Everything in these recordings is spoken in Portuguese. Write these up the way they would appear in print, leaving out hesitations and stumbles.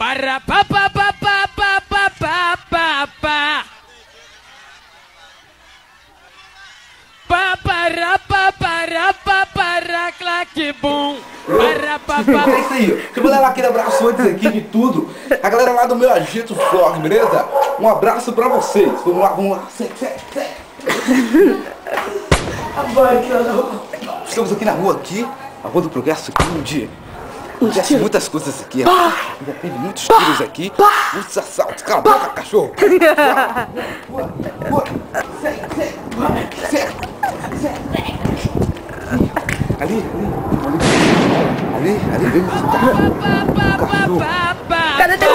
Para pa pa pa pa pa pa pa pa pa. Pa para pa para pa para claque bum. Para pa pa. É isso aí. Deixa eu mandar aquele abraço antes aqui de tudo. A galera lá do meu Agito Vlog, beleza? Um abraço pra vocês. Vamos lá, vamos lá. Estamos aqui na rua aqui, a Rua do Progresso aqui, onde acontece muitas coisas aqui. Já teve muitos tiros aqui, muitos assaltos. Cala a boca, cachorro. Ali, vem me Cadê teu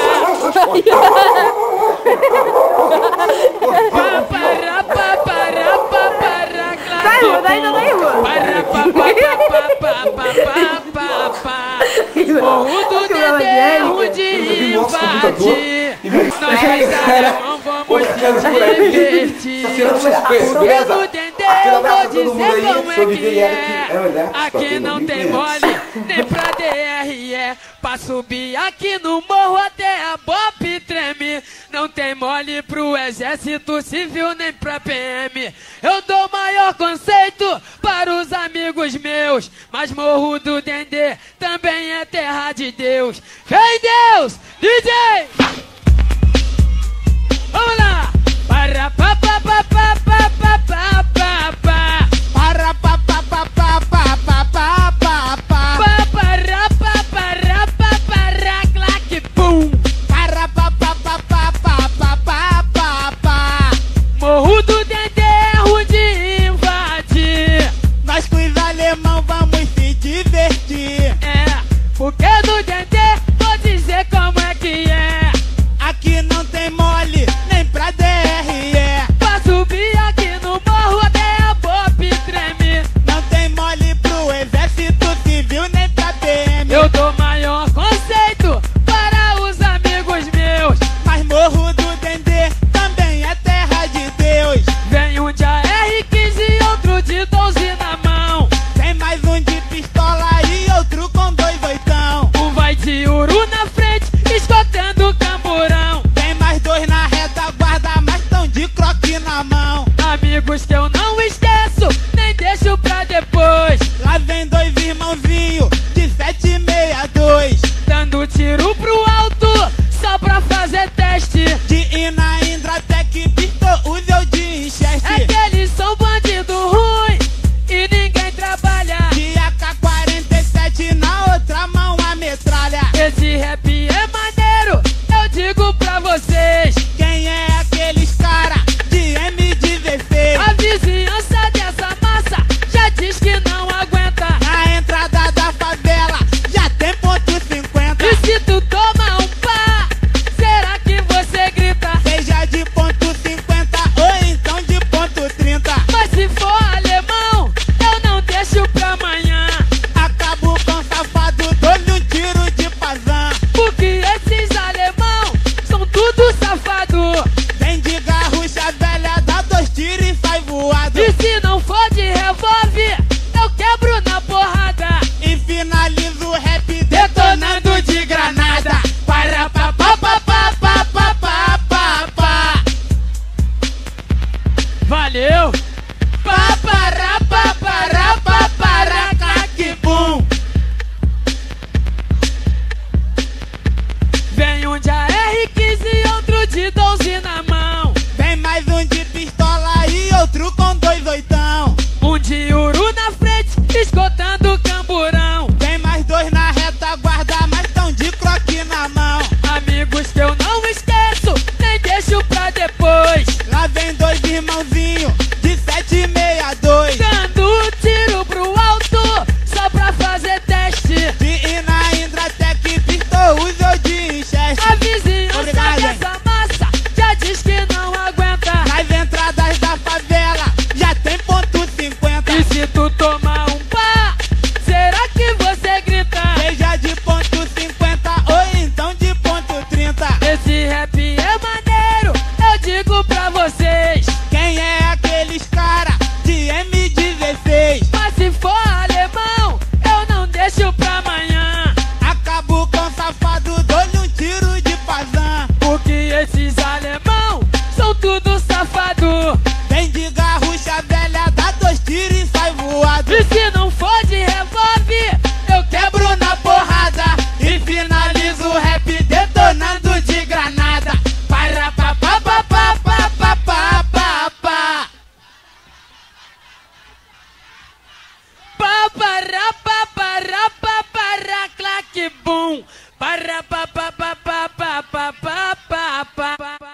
ainda daí, mano. Morro do Dedé, onde invade. Nós não vamos se divertir. Morro do Dedé, eu vou dizer como é que é. Aqui não tem mole, nem pra DRE. Pra subir aqui no morro até a Bop treme. Não tem mole pro exército civil nem pra PM. Eu dou maior conceito para os amigos meus. Mas Morro do Dendê também é terra de Deus. Vem Deus, DJ! Vamos lá! Para pa pa pa pa pa pa pa pa pa. Para pa pa pa pa pa pa pa pa pa. Para pa para pa para claque bum. Para pa pa pa pa pa pa pa pa pa. Morro do Dendê é ruim de invadir. Nós com os alemão vamos se divertir. É, porque no Dendê vou dizer como é que é. Aqui não tem mole, nem pra DRE. Pra subir aqui no morro até a Bop treme. Não tem mole pro exército civil, nem pra PM. Eu dou maior conceito para os amigos meus. Mas Morro do Dendê também é terra de Deus. Vem um de AR-15 e outro de 12 na mão. Tem mais um de pistola e outro com 2 oitão. Um vai de uru na frente, escotando o camburão. Tem mais 2 na retaguarda, mas tão de croque na mão. Amigos que eu não esqueço, nem deixo pra depois. Lá vem 2 irmãozinhos de 762. Dando tiro pro alto, só pra fazer teste. De Ina Indratec, Pistol, Uzel de Winchester. É que eles são bandido ruim e ninguém trabalha. De AK-47 na outra mão a metralha. Esse rap é maneiro de bum. Para pa pa pa pa pa pa pa pa pa.